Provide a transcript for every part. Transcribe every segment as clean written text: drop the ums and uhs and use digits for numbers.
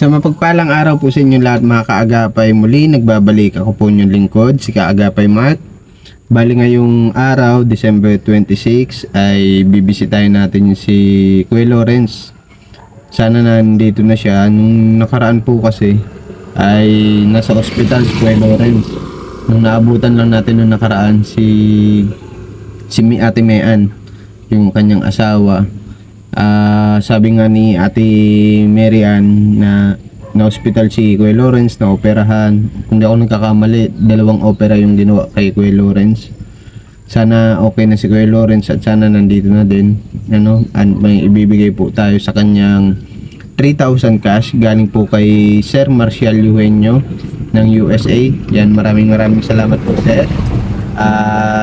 Sa mapagpalang araw po sa inyo lahat mga kaagapay, muli nagbabalik ako po inyong lingkod, si Kaagapay Mark. Bali ngayong araw, December 26, ay bibisitahin natin si Kuya Lawrence. Sana nandito na siya. Nung nakaraan po kasi ay nasa ospital si Kuya Lawrence. Nung naabutan lang natin nung nakaraan si Ate Mayan, yung kanyang asawa. Sabi nga ni Ate Marian na na-hospital si Kuya Lawrence, na operahan. Kung di ako nagkakamali, 2 opera yung ginawa kay Kuya Lawrence. Sana okay na si Kuya Lawrence at sana nandito na din. May ibibigay po tayo sa kanyang 3,000 cash galing po kay Sir Marcial Eugenio ng USA. Yan, maraming salamat po sir.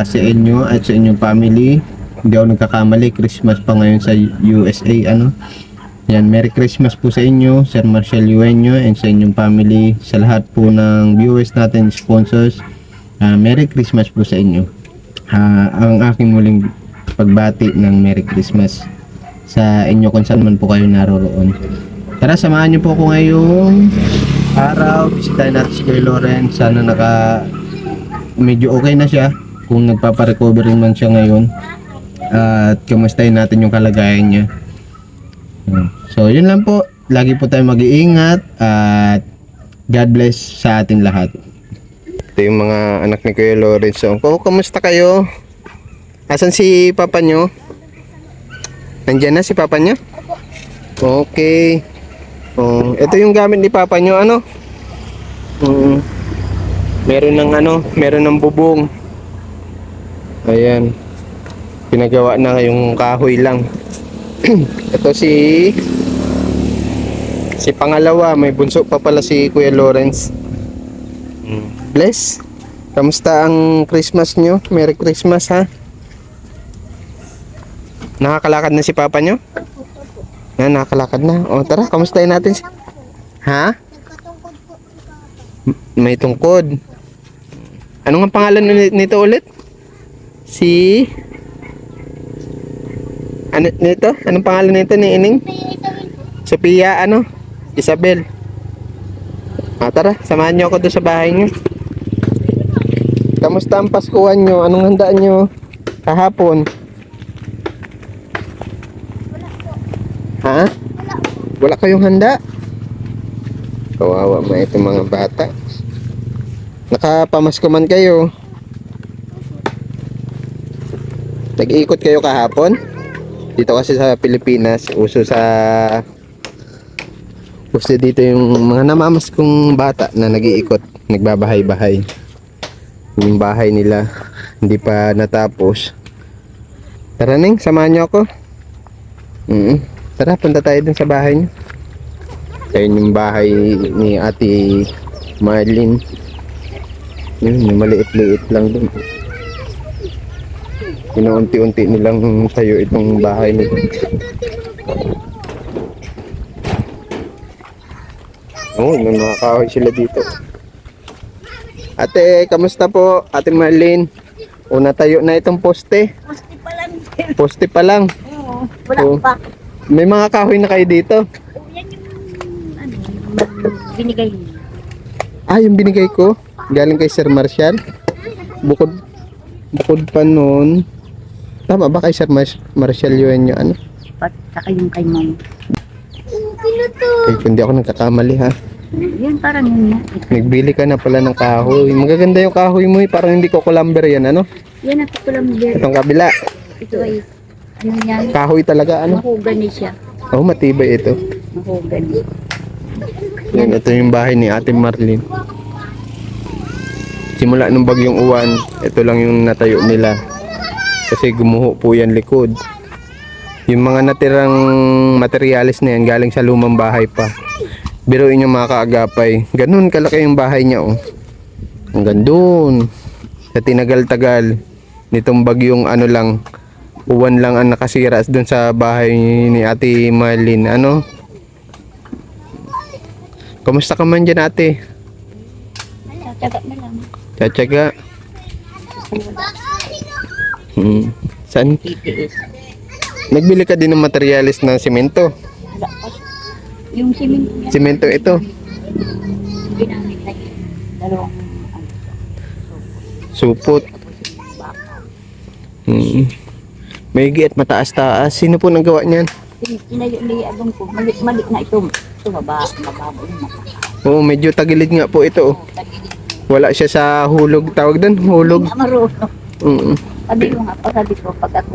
Sa inyo at sa inyong family. Hindi ako nagkakamali, Christmas pa ngayon sa USA, Yan, Merry Christmas po sa inyo, Sir Marcial Eugenio, and sa inyong family, sa lahat po ng viewers natin, sponsors. Merry Christmas po sa inyo. Ang aking muling pagbati ng Merry Christmas sa inyo kung saan man po kayo naroroon. Tara, samahan niyo po ako ngayong araw. Bisitahin natin si Kuya Lawrence. Sana medyo okay na siya, kung nagpaparecovery man siya ngayon. At kamustahin natin yung kalagayan niya. So yun lang po. Lagi po tayo mag-iingat at God bless sa ating lahat. Ito yung mga anak ni Kuya Lawrence. So, kamusta kayo? Asan si papa nyo? Nandiyan na si papa nyo? Okay. Ito yung gamit ni papa nyo, meron ng bubong. Ayan. Pinagawa na yung kahoy lang. Ito si pangalawa, may bunso pa pala si Kuya Lawrence. Bless. Kamusta ang Christmas nyo? Merry Christmas ha. Nakakalakad na si papa nyo? Nakakalakad na. O tara, kamustahin natin si... Ha? May tungkod. Ano nga pangalan nito ulit? Anong pangalan nito ni Ining? Sophia, Isabel. Tara, samahan niyo ako doon sa bahay niyo. Kamusta ang Paskuhan niyo? Anong handaan niyo kahapon? Ha? Wala kayong handa? Kawawa mga itong mga bata. Nakapamasko man kayo. Nag-iikot kayo kahapon? Dito kasi sa Pilipinas, uso dito yung mga namamaskong bata na nag-iikot, nagbabahay-bahay. Yung bahay nila hindi pa natapos. Tara Neng, samahan niyo ako. Tara, punta tayo dun sa bahay niyo. Ayun yung bahay ni Ate Marlene. Yun, maliit-liit lang dun. Unti-unti nilang tayo itong bahay nito. May mga kahoy sila dito. Ate, kamusta po? Ate Marlene. Una tayo na itong poste. Poste pa lang. Poste pa lang. Oo, wala pa. May mga kahoy na kayo dito. Yan yung binigay niyo. Yung binigay ko. Galing kay Sir Marcial. Bukod pa noon. Tama ba kay Sir Marcial Eugenio? Saka yung kay mama. Hindi ako nagkakamali ha. Yan parang yun na. Nagbili ka na pala ng kahoy. Magaganda yung kahoy mo parang hindi ko lumber yan Yan ang kulamber. Itong kabila. Ito ay yan. Kahoy talaga Mahogany siya. Matibay ito. Mahogany. Yan, ito yung bahay ni Ate Marlene. Simula nung bagyong uwan, ito lang yung natayo nila. Kasi gumuho po yan likod. Yung mga natirang materyales na yan galing sa lumang bahay pa. Biruin yung mga kaagapay. Ganun kalaki yung bahay niya Hanggang doon. Sa tinagal-tagal nitong bagyong uwan lang ang nakasira doon sa bahay ni Ate Marlene. Kamusta ka man dyan ate? Tsaga na lang. Tsatsaga. Saan? TPS. Nagbili ka din ng materialis ng simento? Yung simento niya. Simento ito. Ginamit na yun. Dalawang Supot. Maigi at mataas-taas. Sino po naggawa niyan? Tinayo ni Adong ko. Mali na ito. Ito mababa yung mata. Oo, medyo tagilid nga po ito. Wala siya sa hulog. Tawag doon, hulog. Hindi na marunong. Mm. Sabi ko nga, pagsabi ko, pag ako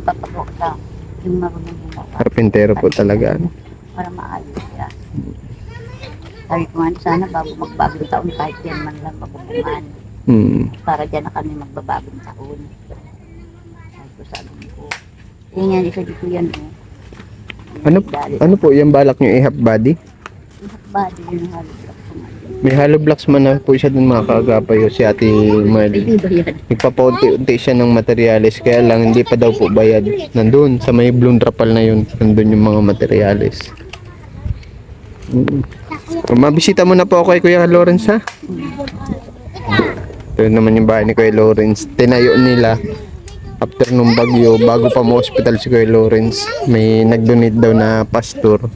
ipapagawa ka, yung marunong yung mata. Karpintero po talaga. Para maayos siya. Sabi ko nga, sana bago magbagong taon, kahit yan man lang mabubuman. Para dyan na kami magbabagong taon. Sabi ko, eh nga, isa dito yan, oh. Ano po yung balak nyo i-half body? Body yung halos ako ngayon. May hollow blocks man na po siya dun mga kaagapayo si Ate Marley. Hindi ba yan? Nagpapaunti-unti siya ng materialis kaya lang hindi pa daw po bayad. Nandun sa may blue trapal na yun. Nandun yung mga materialis. Mabisita mo na po ako kay Kuya Lawrence ha. Ito naman yung bahay ni Kuya Lawrence. Tinayo nila after nung bagyo bago pa mo hospital si Kuya Lawrence. May nag-donate daw na pastor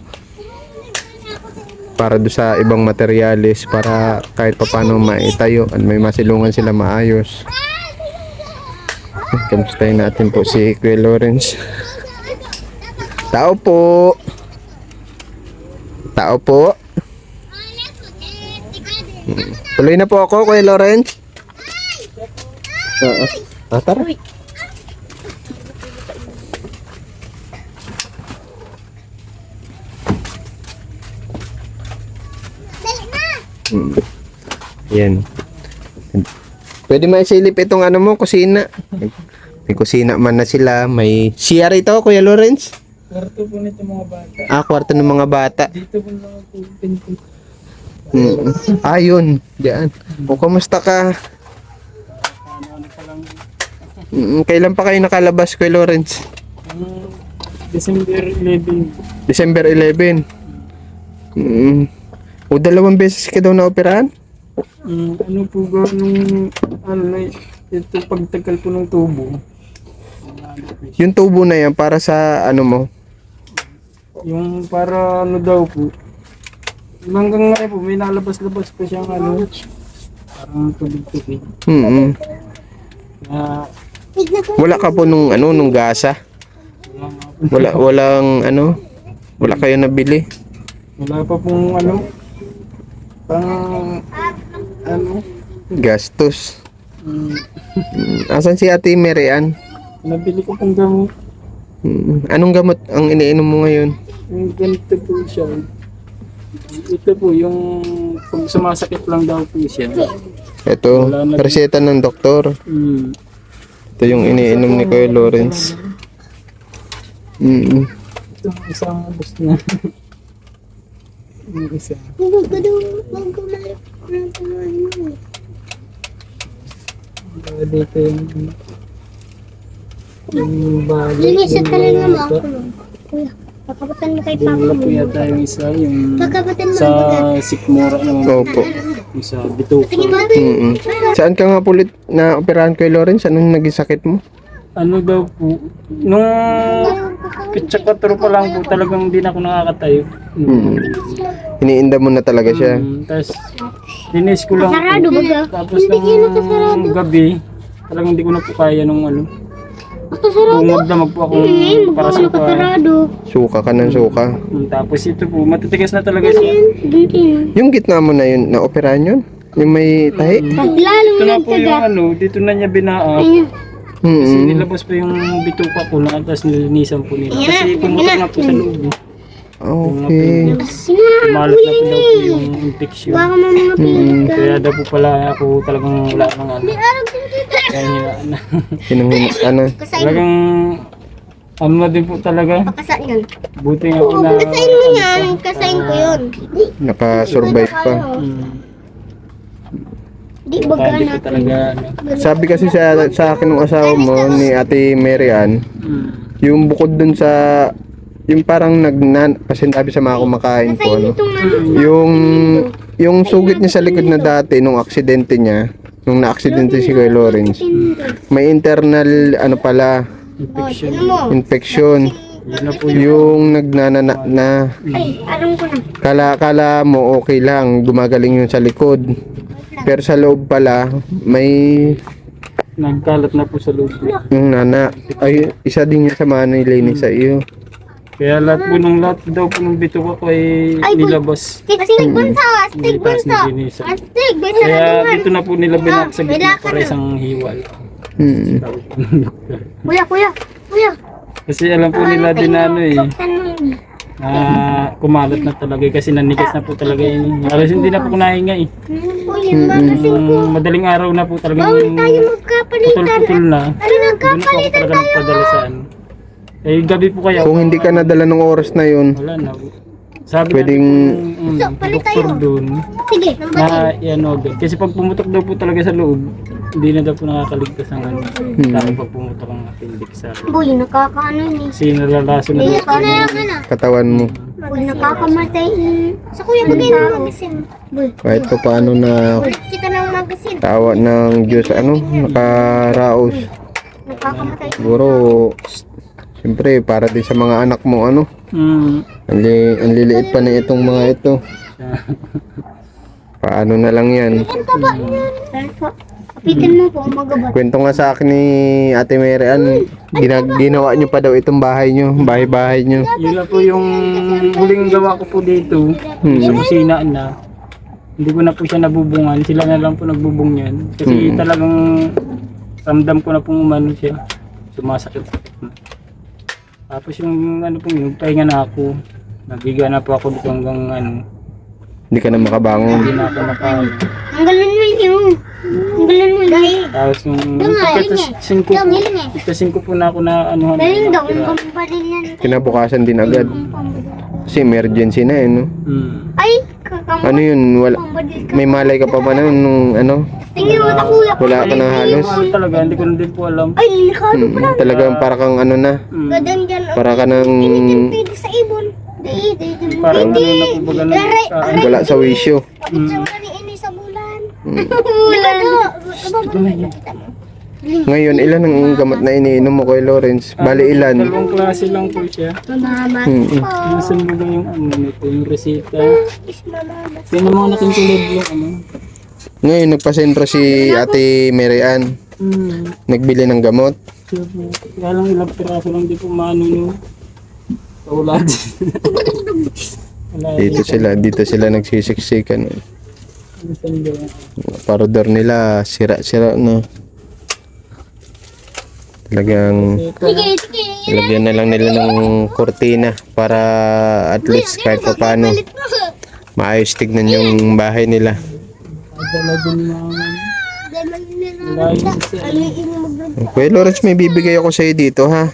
para do sa ibang materialis para kahit pa paano maitayo at may masilungan sila maayos. Kamustahin natin po si Kuya Lawrence. Tao po. Tao po. Tuloy na po ako, Kuya Lawrence. Tara. Yan. Pwede maisilip itong ano mo, kusina. May kusina man na sila. May CR ito, Kuya Lawrence. Kwarto po nito mga bata. Kwarto ng mga bata. Dito po lang po pinto. Ayun, diyan. O, kamusta ka? Ano pa lang. Kailan pa kayo nakalabas, Kuya Lawrence? December 11. December 11. O, 2 beses ka daw na-operahan? Ano po ba nung ano na ito pagtagal po ng tubo. Yung tubo na yan para sa ano mo? Yung para ano daw po. Hanggang ngayon po may nalabas-labas pa siyang ano. Parang tubig-tubig. Na Wala ka po nung ano, nung gasa? Walang ano? Wala kayo nabili? wala pa pong ano. Pang ano. Gastos. Asan si Ate Mary Ann? Nabili ko pong gamot. Anong gamot ang iniinom mo ngayon? Yung ganito po siya. Ito po yung pag sumasakit lang daw po siya. Ito, reseta ng doktor. Ito yung iniinom ni Kuya Lawrence. Ito ang isang gusto niya. Yung isa. Dito yung bagay. Linis sa talaga mo ako. Kuya, kakabatan mo kay Papa Wala mo. po yata yung isa, yung Kakabatan mo sa ang Sikmura naman. Opo. Yung sa Bituko. Saan ka nga pulit na operahan Kuya Lawrence? Anong naging sakit mo? Ano daw po, nung pitsa 4 pa lang po talagang hindi na ako nakakatayo. Iniinda mo na talaga siya. Tapos, dinis ko lang Sarado po. baga. Tapos nung gabi, talagang hindi ko na po kaya nung ano. Ako sarado. Kung magdamag po ako para sa Ako sarado. Suka ka ng suka. Tapos ito po, matitigas na talaga siya. Gintin. Yung gitna mo na yun, na operahan yun? Yung may tahi? Paglalo Ito mo na ng po yung tagat. ano, dito na niya binaak. Kasi nilabas pa yung bituka ko na, tapos nilinisan po nila. Kasi pumutok na po sa loob. Okay. Kumalat na po daw po yung infection. Baka mo mga pinag. Kaya daw po pala ako talagang wala nang ano. Kaya niya na. Ano? Talagang ano na din po talaga. Kasain yun. Buti nga po na Kasain mo yan. Kasain ko yun. Nakasurvive pa. Di Kaya baga di na. po talaga ano. Sabi kasi sa akin ng asawa mo, ni Ate Mary Ann, yung bukod dun sa yung parang pasintabi sa mga kumakain po ano. Yung sugit niya sa likod na dati nung aksidente niya, nung na-aksidente si Kuya Lawrence, may internal ano pala Infection. infection. Yun na po yung Yung nagnanana na. Ay, alam ko na. Kala mo okay lang, gumagaling yung sa likod. Pero sa loob pala, may nagkalat na po sa loob. yung nana. Ay, isa din yung sa mga nilinis sa iyo. Kaya lahat daw po ng bito ko ay nilabas. Astig bunso! Astig Nilitas bunso! ni Denisa. Astig! Bunso na Kaya naman! dito na po nila binat sa gitna para isang hiwal. Hmm. Kuya! Kasi alam po nila din na ano eh, Buksan mo yun. kumalat na talaga kasi nanigas na po talaga yun. Alas hindi na po kunahinga eh. Kuya, magasin ko. Madaling araw na po talagang Bawal tayo magkapalitan. putol-putol na. Ano Doon na po ako nagkapalitan talaga tayo? nagpadala saan. Eh gabi po kaya. Kung hindi ka nadala ng oras na yun, Wala na. Sabi Pwedeng- natin palit doktor tayo. doon Sige, nambatin. na yan agad. Kasi pag pumutok daw po talaga sa loob, hindi na daw po nakakaligtas ng ano. Lalo pag pumutok ang appendix sa loob. Boy, nakakaano ni. Kasi nalalaso na daw. Ito na yung ano. katawan mo. Boy, nakakamatay. Sa kuya, bagay ng magasin. Boy, Kahit pa paano na ulit kita ng magasin. tawa ng Diyos, nakaraos. Nakakamatay. Siguro, siyempre, para din sa mga anak mo, ang liliit pa na itong mga ito. Paano na lang yan. Ang taba niyan. Kapitin mo po, magabat. Kwento nga sa akin ni Ate Mary Ann, ginawa nyo pa daw itong bahay nyo, bahay-bahay nyo. Yun na po yung huling gawa ko po dito. Sa kusina na. Hindi ko na po siya nabubungan. Sila na lang po nagbubong yan. Kasi talagang ramdam ko na pong umano siya. Sumasakit. Tapos yung ano po yun, pahinga na ako. Nagiga na po ako dito hanggang ano. Hindi ka na makabangon. Hindi na ako makain. Ang galing mo yun. Ang galing mo yun. Tapos yung pagka-5 po na ako na ano. Galing daw, ang pambalil yan. Kinabukasan din agad. Kasi emergency na eh, no? Ay, kakamot. Ano yun? Wala, Pambalil ka. may malay ka pa ba na nung ano? Tingin mo na kuya. Wala ka na halos. Ano talaga, hindi ko na din po alam. Ay, nakano pa lang. Talagang para kang ano na, Gadan dyan. para ka nang Pwede sa ibon. Di. Parang ano na po baga na. wala sa wisyo. Kapit sa wala ni Ini sa bulan. Bulan. Ngayon, ilan ang gamot na iniinom mo kay Lawrence? Bali ilan? Dalawang klase lang po siya. Mamamas Mm-mm. po. Minsan mo lang yung ano nito, yung resita. Is mamamas. Yan yung mga nakikinig yung ano. Ngayon, nagpasentro si Ate Mary Ann. Nagbili ng gamot. Kaya lang ilang piraso lang di po maano nyo. Kaulad. Wala Dito sila nagsisiksikan. minsan ba. Parodor nila, sira-sira na. Talagang lagyan na lang nila ng kurtina para at least kahit pa paano maayos tignan yung bahay nila. Dala din mga layo sa Kuya Lawrence, may bibigay ako sa'yo dito ha.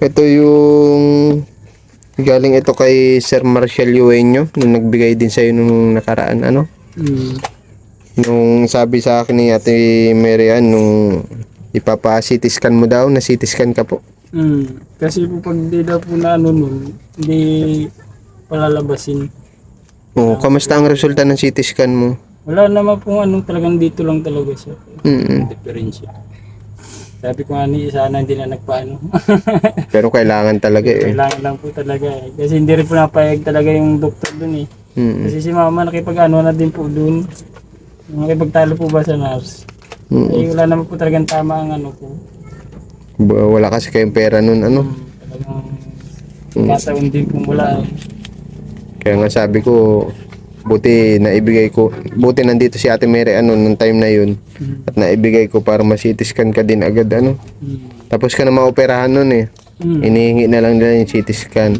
Ito yung galing ito kay Sir Marcial Eugenio nung nagbigay din sa'yo nung nakaraan ano. Nung sabi sa akin ni Ate Mary Ann nung ipapa-CT scan mo daw, na CT scan ka po. Kasi po pag di daw po na ano nun, hindi palalabasin. Oo, kamusta ang resulta ng CT scan mo? Wala naman po anong talagang dito lang talaga siya. Mm. Diferensya. Sabi ko nga sana hindi na nagpaano. Pero kailangan talaga eh. Kailangan lang po talaga eh. Kasi hindi rin po napayag talaga yung doktor dun eh. Mm. Kasi si mama nakipag-ano na din po dun. Nakipagtalo po ba sa nurse? Eh wala naman po talagang tama ang ano po. Wala kasi kayong pera nun ano. Talagang kataon din po wala eh. Kaya nga sabi ko, buti nandito si Ate Mary ano nung time na yun. At naibigay ko para ma-CT scan ka din agad ano. Tapos ka na maoperahan nun eh. Inihingi na lang nila yung CT scan.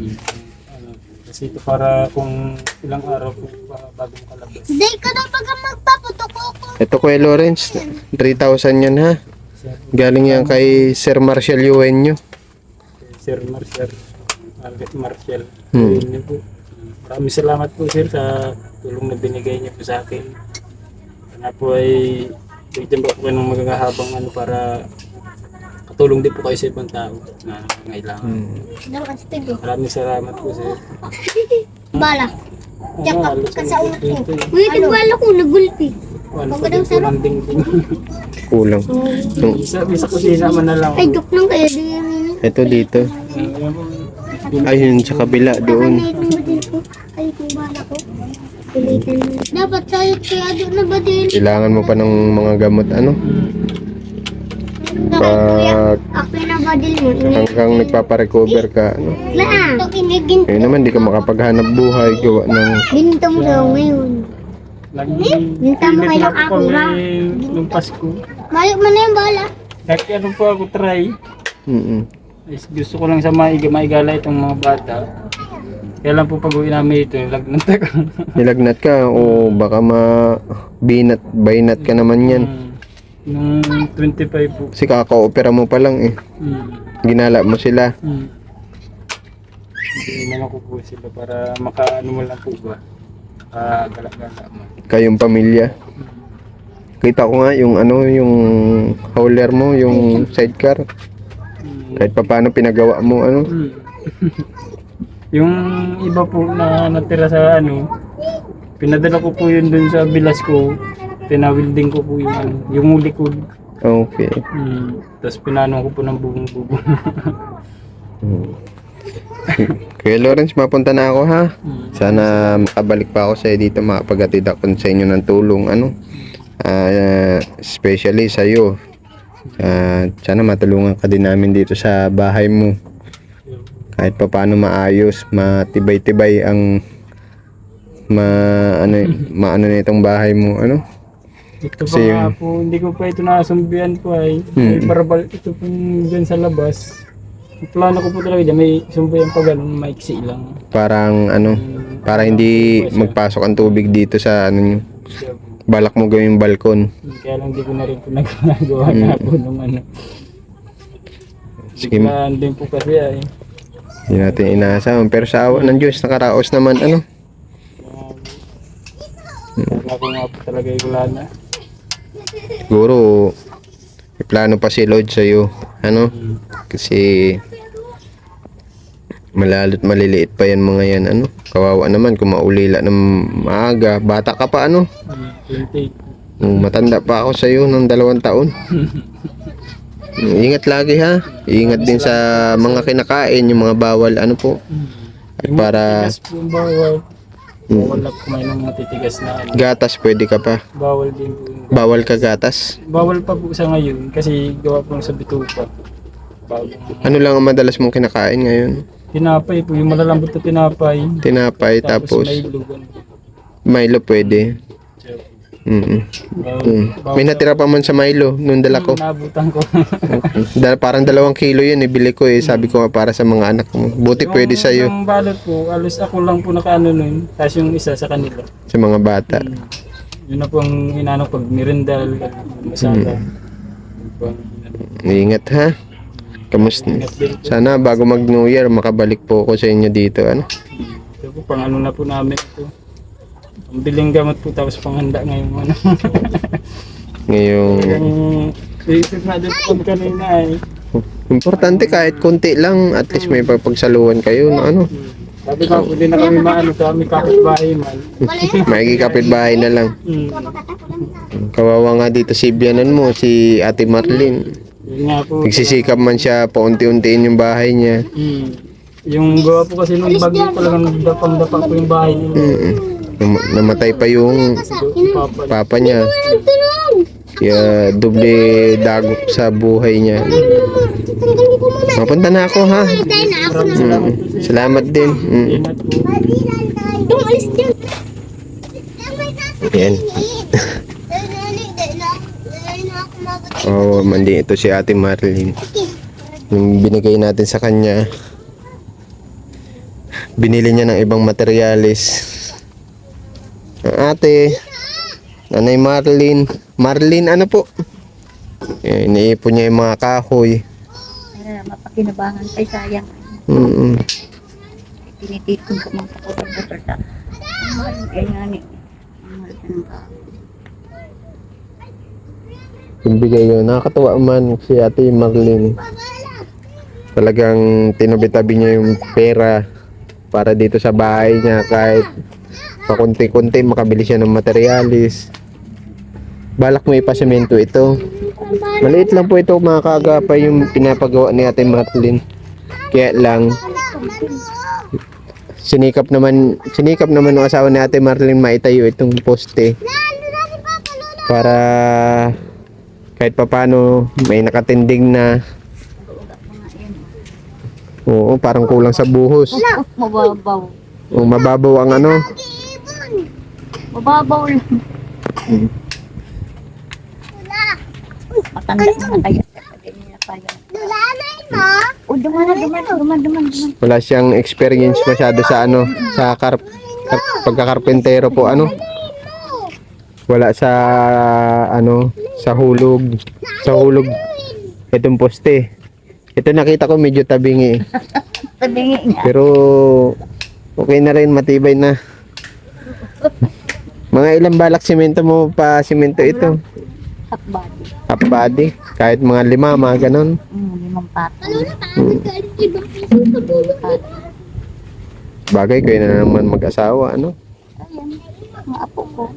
Kasi ito para kung ilang araw po bago makalabas. Hindi ka na pagka magpaputok ako. Ito Kuya Lawrence, 3,000 yan ha. Galing yan kay Sir Marcial Eugenio. Sir Marcial. Albert Marcial. Yun niyo po. Maraming salamat po sir sa tulong na binigay niyo po sa akin. Sana po ay bigyan po kayo ng magagahabang ano para katulong din po kayo sa ibang tao na nangailangan. Daw astig oh. Maraming salamat po sir. Bala. Tsaka halos ka sa ulo ko. ito eh. Uy, tigbala ko, nagulpi. Ano pa din po ng dingding. Kulang. Isa sa kusina man na lang. Ay, joke lang kayo. Di yan yun. Ito dito. Yan po. Ayun sa kabila doon. Ano itong badil ko? Ay, itong bala ko. Pilitan mo. Dapat sa'yo kaya doon na badil. Kailangan mo pa ng mga gamot ano. Pag Ako na badil mo. hanggang nagpapa-recover ka ano. Na! Ito kinigin. Ngayon naman di ka makapaghanap buhay gawa ng Binta mo daw ngayon. Lagi Minta mo pilit kay na ako, po ba? kami nung Pasko. Balik mo na yung bala. Kahit ano po ako try. Is gusto ko lang sa maigala itong mga bata. Kaya lang po pag-uwi namin ito, lagnat ako. nilagnat ka o baka baynat ka naman yan. Nung 25 po. Kasi kaka-opera mo pa lang eh. Ginala mo sila. Hindi ko po sila para makaano mo lang po ba. Gala-gala mo. Kayong pamilya. Kita ko nga yung ano, yung hauler mo, yung sidecar. Kahit pa paano pinagawa mo ano. Yung iba po na natira sa ano, pinadala ko po yun dun sa bilas ko. Pinawilding ko po yung ano, yung likod. Okay. Tapos pinano ko po ng bubong-bubong. Kuya Lawrence, mapunta na ako ha. Sana makabalik pa ako sa dito, makapaghatid ako sa inyo ng tulong ano. Especially sa iyo. Sana matulungan ka din namin dito sa bahay mo. Kahit pa paano maayos, matibay-tibay ang maano na itong bahay mo ano. Ito Kasi pa nga po, hindi ko pa ito nasumbihan po ay. May parabal ito po dyan sa labas. Ang plano ko po talaga dyan, may sumbihan pa ganun, maiksi lang. Parang ano, para hindi magpasok ang tubig dito sa ano nyo. Balak mo gawing balkon. Kaya lang di ko na rin po nagagawa na po nung ano. Sige, Biglaan din po kasi ay. hindi natin inaasahan. Pero sa awa ng Diyos, nakaraos naman ano. Kaya ko nga po talaga ay wala na. Siguro, may plano pa si Lord sa'yo. Ano? Kasi, malalo't maliliit pa yan mga yan. Ano? Kawawa naman kung maulila ng maaga. Bata ka pa ano? 28. Matanda pa ako sa'yo ng 2 taon. Ingat lagi ha. Ingat din sa mga kinakain, yung mga bawal ano po. At para Matigas po yung bawal. Bawal na kumain ng matitigas na ano. gatas pwede ka pa. Bawal din po yung Bawal ka gatas. bawal pa po sa ngayon kasi gawa po sa bituka. Bawal. Ano lang ang madalas mong kinakain ngayon? Tinapay po, yung malalambot na tinapay. Tinapay tapos may lugan. Milo pwede. May natira pa man sa Milo nung dala ko. Nabutan ko. Parang 2 kilo yun ibili ko eh. Sabi ko nga para sa mga anak mo. Buti pwede sa'yo. Yung balot po, alos ako lang po nakaano nun. Tapos yung isa sa kanila. Sa mga bata. Yun na po ang inano pag mirindal, masala. Ingat ha. Kamusta? Sana bago mag New Year makabalik po ako sa inyo dito. Ano? Ito po, pang ano na po namin ito. Ang biling gamot po tapos panghanda ngayong ano. Ngayong Yung isip na din po kami kanina ay. importante kahit konti lang. At least may pagpagsaluhan kayo. No, ano? Sabi nga po, hindi na kami maano kami kapitbahay man. May kapitbahay na lang. Kawawa nga dito si biyanan mo, si Ate Marlene. Yun nga po. Nagsisikap man siya paunti-untiin yung bahay niya. Yung gawa po kasi nung bagyo talagang dapang-dapa po yung bahay nila. Namatay pa yung Papa. papa niya. Kaya doble dagok sa buhay niya. Mapunta na ako ha. Salamat din. Ingat po. Tumalis dyan. Yan. Oh, mandi ito si Ate Marlene. Yung binigay natin sa kanya. Binili niya ng ibang materyales. Ang ate, Nanay Marlene. Marlene ano po? Iniipon niya yung mga kahoy. Para mapakinabangan kay sayang. Tinitipon ko mga kapatid sa ang mahal kay nani. Ang mahal ka ng kao. Yung bigay yun, nakakatawa man si Ate Marlene. Talagang tinabi-tabi niya yung pera para dito sa bahay niya kahit pakunti-kunti makabili siya ng materialis. Balak mo ipasemento ito. Maliit lang po ito mga kaagapay yung pinapagawa ni Ate Marlene. Kaya lang sinikap naman ng asawa ni Ate Marlene maitayo itong poste para kahit papano may nakatinding na. Oo, parang kulang sa buhos. Mababaw. O mababaw ang ano. Mababaw lang. Matanda na kaya. Hindi na kaya. O, duman. Wala siyang experience masyado sa ano, sa pagkakarpentero po ano. Wala sa ano, sa hulog. Itong poste. Ito nakita ko medyo tabingi. Tabingi nga. Pero okay na rin, matibay na. Mga ilang balak simento mo pa simento ito? Hakbadi. Half body, kahit mga 5, mga ganon. 5 pato. Bagay kayo na naman mag-asawa, ano? Ayan, mga apo ko.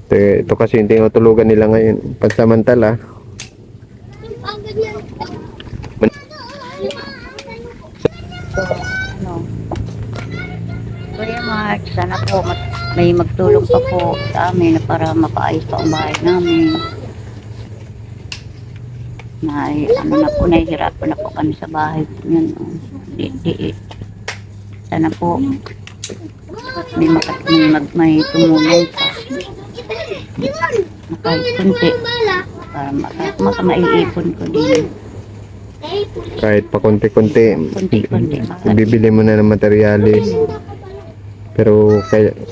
Ito kasi yung tinutulugan nila ngayon. Pansamantala. So, ano, Kuya Mark, sana po may magtulong pa po sa amin para mapaayos pa ang bahay namin. Nahihirapan na po kami sa bahay. Yan, sana po may tumulong pa. Kahit kunti para maiipon ko din. Kahit pa konti-konti. Kunti-kunti. Bibili mo na ng materialis. Pero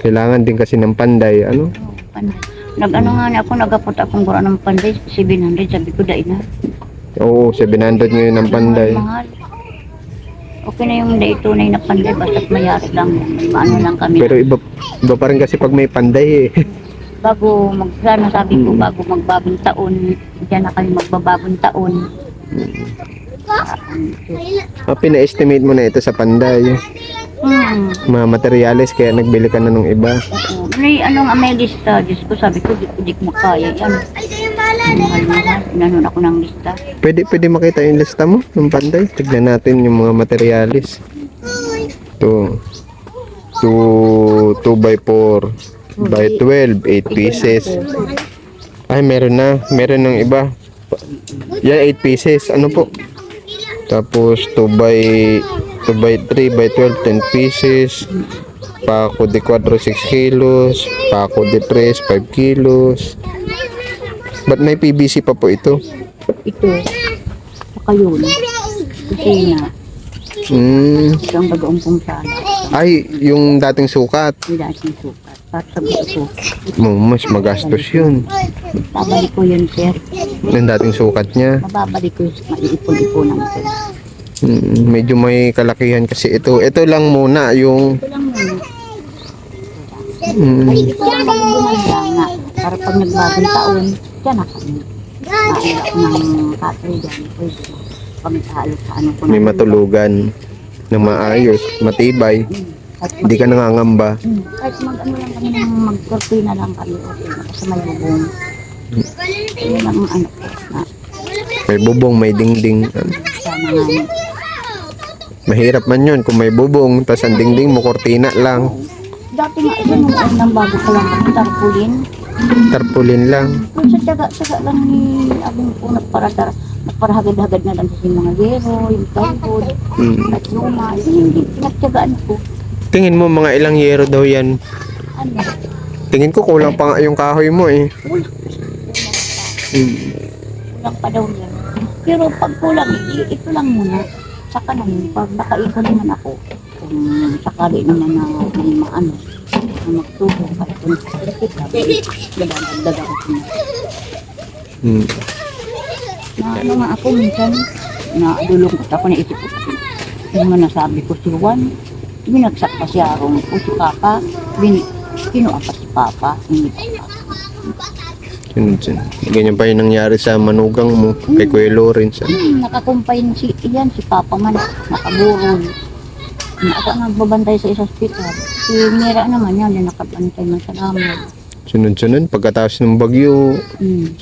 kailangan din kasi ng panday, ano? Nag-ano nga na ako, nagapot akong gura ng panday, 700, sabi ko, dahil na. Oo, 700 ngayon ng panday. Mahal. Okay na yung day tunay na panday, basta't mayari lang. May maano lang kami. Pero iba pa rin kasi pag may panday eh. Bago sabi ko, bago magbagong taon, diyan na kami magbabagong taon. Pina-estimate mo na ito sa panday. Mga materialis, kaya nagbili ka na ng iba. Oo. May lista. Diyos ko, sabi ko, di ko makaya. Yan. Mahal. Inanon ako ng lista. Pwede makita yung lista mo ng panday. Tignan natin yung mga materialis. Ito. 2x4 by 12, 8 pieces. Ay, meron ng iba. Yan, 8 pieces. Ano po? Tapos 2x3 by 12, 10 pieces. Pako de 4, 6 kilos. Pako de 3, 5 kilos. Ba't may PVC pa po ito? Ito. Saka yun. Kusina. Ito ang bagoong pong sala. Ay, yung dating sukat. Yung dating sukat. Para sa buo ko. Mas magastos yun. Babalik ko yun, sir. Yung dating sukat niya. Mababalik ko yung maiipon-iponan ko. Medyo may kalakihan kasi ito. Ito lang muna yung... Ito lang muna. Kasi ito lang magbubungan lang nga. Para pag nagbagong taon, dyan na kami. Maayos ng katri dyan. Pwede na. Pag-halo sa ano ko na. May matulugan na maayos, matibay. Hindi ka nangangamba. Kahit mag-ano lang kami ng mag-cortina lang kami. Okay na. Kasi may bubong. Yun lang ang ano ko. Na, May bubong, may dingding. sana nga. Mahirap man yun kung may bubong, tapos ang dingding mo, kortina lang. Dati nga, ito nung unang bago ko lang kami, tarpulin. Tarpulin lang. Kung sa tiyaga lang ni abong po nagparahagad-hagad na lang sa mga yero, yung tawod, at luma, hindi pinagtiyagaan ko. Tingin mo mga ilang yero daw yan. Ano? Tingin ko kulang pa nga yung kahoy mo eh. Kulang pa daw yan. Pero pag kulang, ito lang muna. Saka naman, pag nakaipon naman ako, kung sakali naman na may maano, na magtulong, para kung dadagdagan ko na. Na ano nga ako minsan, nadulungkot ako, naisip ko kasi, yung mga nasabi ko si Juan, binagsak pa si Arong o si Papa, kinuha pa si Papa, hindi pa. Ganyan pa yung nangyari sa manugang mo, kay Kuya Lawrence. Nakakumpain si Papa man, nakaburol. Ako nagbabantay sa isang hospital. Si Mira naman yan, nakabantay man sa namin. Si Sunod-sunod, pagkatapos ng bagyo,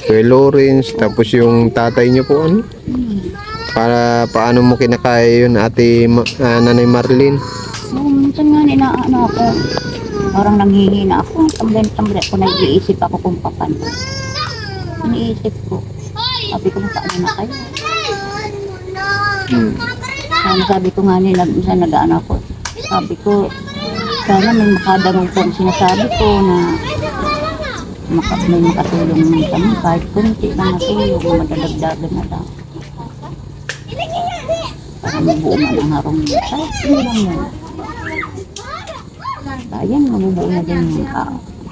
Kuya Lawrence, tapos yung tatay niyo po, ano? Para paano mo kinakaya yun, Nanay Marlene? Minsan nga ninaano ako, parang nanghihina ako, tambre ako, nag-iisip ako kung paano. Iniisip ko, sabi ko, paano na kayo? Sabi ko nga nila, minsan nag-ano ako, sabi ko, sana may makadamog kang sinasabi ko na may makatulong kami, kahit kunti lang natulong, madadagdagan na lang. Para mabuo man ang harong niya. Kahit hindi lang yun. Ayan, mabubuo na din yung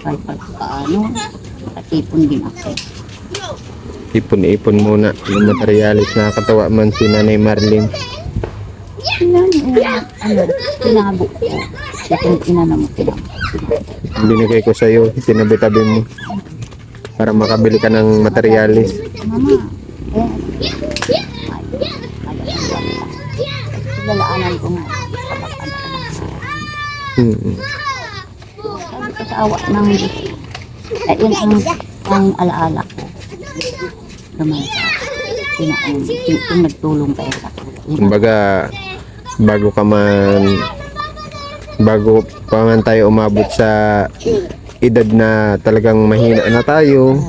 kahit paano, nakatipon din ako. Ipon-ipon muna ng materialis. Nakakatawa man si Nanay Marlene. Tinabo ko. Itong inanamo, Binigay ko sa'yo, tinabi-tabi mo. Para makabili ka ng materialis. Mama, lalaanan ko nga. Sabi ko sa awa ng Diyos. Yun ang alaala ko. Gamay ka. Yung nagtulong kayo sa akin. Kumbaga, bago pa man tayo umabot sa edad na talagang mahina na tayo,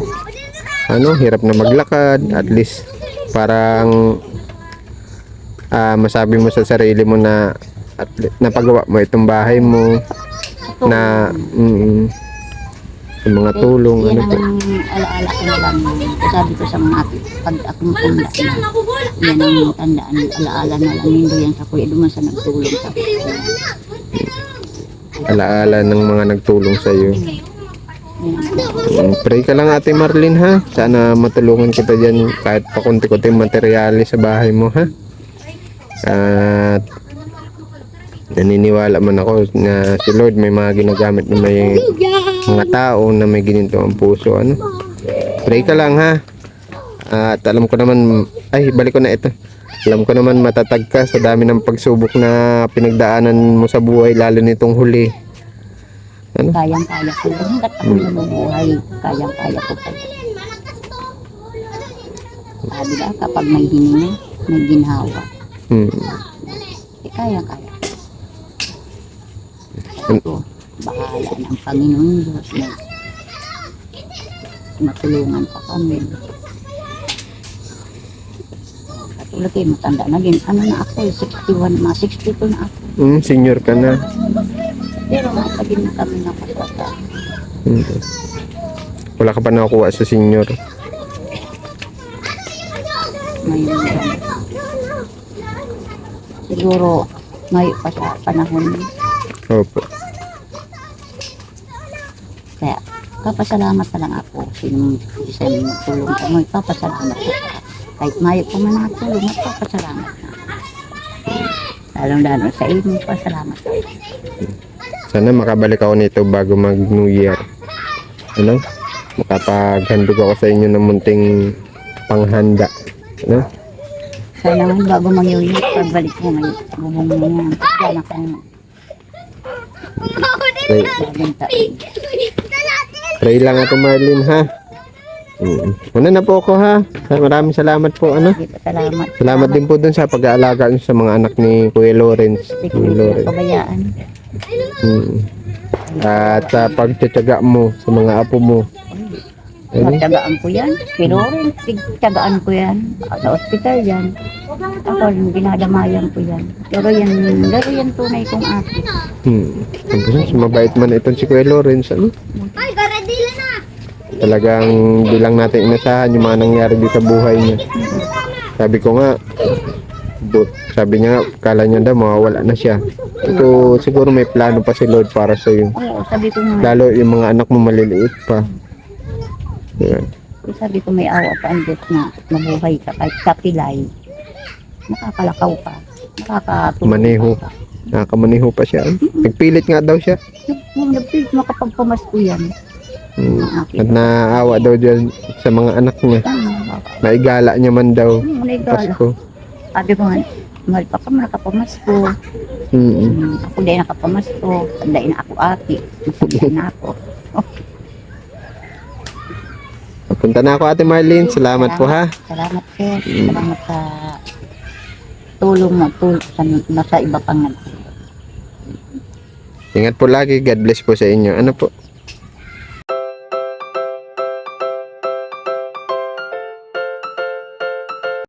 hirap na maglakad, at least parang masabi mo sa sarili mo na at napagawa mo itong bahay mo na yung mga tulong, yan po. ang alaala ko na lang. Sabi ko sa mga ate, pag akong tanda na, yan ang tandaan, alaala na lang nindo yan sa kuya, duman sa nagtulong sa kuya. Alaala ng mga nagtulong sa iyo. Pray ka lang, Ate Marlene, ha? Sana matulungan kita dyan kahit pa konti-konti materialis sa bahay mo, ha? At naniniwala man ako na si Lord may mga ginagamit na may mga tao na may gininto ang puso, ano? Pray ka lang, ha? At alam ko naman, balik ko na ito. Alam ko naman matatag ka sa dami ng pagsubok na pinagdaanan mo sa buhay, lalo nitong huli. Ano? Kayang-kaya ko. Hanggat ako nabubuhay, kayang-kaya ko pa. Sabi ka, kapag may hininga, may ginhawa. Kayang-kaya. Ito, bahala ng Panginoon Diyos na matulungan pa kami. Katulad kayo, matanda na din. Ano na ako, 61, mga 62 na ako. Senior ka na. Pero makagin na kami na kapata. Wala ka pa nakukuha sa senior. Ngayon lang. Siguro, ngayon pa sa panahon. Opo. Kaya, papasalamat pa lang ako. Sinong tulong ko mo, papasalamat ako. Kahit ngayon pa man natulong, papasalamat na. Lalong-lalo sa inyo, pasalamat ako. Sana makabalik ako nito bago mag New Year. Ano? Makapaghandog ako sa inyo ng munting panghanda. Ano? Sana nga bago mag-iwi, pagbalik mo ngayon, bubong mo yan. Yan akong Pray, sabantain. pray lang, Ate Marlene, ha? Una na po ako, ha? Maraming salamat po, ano? Salamat. Salamat din po dun sa pag-aalaga niyo sa mga anak ni Kuya Lawrence. Hindi Kuya ko Lawrence. kabayaan. At sa pagtitiyaga mo sa mga apo mo. Ano? Magtagaan ko yan. Pero rin, tigtagaan ko yan. Sa ospital yan. Ako rin, dinadamayan ko yan. Pero yan tunay kong ate. Tapos, mabait man itong si Kuya Lawrence, ano? Ay, garadila na! Talagang di lang natin inasahan yung mga nangyari dito sa buhay niya. Sabi ko nga, sabi niya nga, kala niya daw mawawala na siya. Ito, siguro may plano pa si Lord para sa iyo. Oo, sabi ko nga. Lalo yung mga anak mo maliliit pa. Yan. Sabi ko may awa pa ang Diyos na mabuhay ka kahit kapilay. Makakalakaw ka. Makakatulong Maneho. ka. Nakakamaneho pa siya. Nagpilit nga daw siya. Nagpilit makapagpamasko yan. At naawa daw dyan sa mga anak niya. Naigala niya man daw. Pasko. Sabi ko nga, mahal pa ka mo nakapamasko. Ako dahil nakapamasko. Dahil na ako ate. Masagyan na ako. Punta na ako, Ate Marlene. Salamat po, ha. Salamat, sir. Salamat sa tulong mo, sa nasa iba pang Ingat po lagi. God bless po sa inyo. Ano po?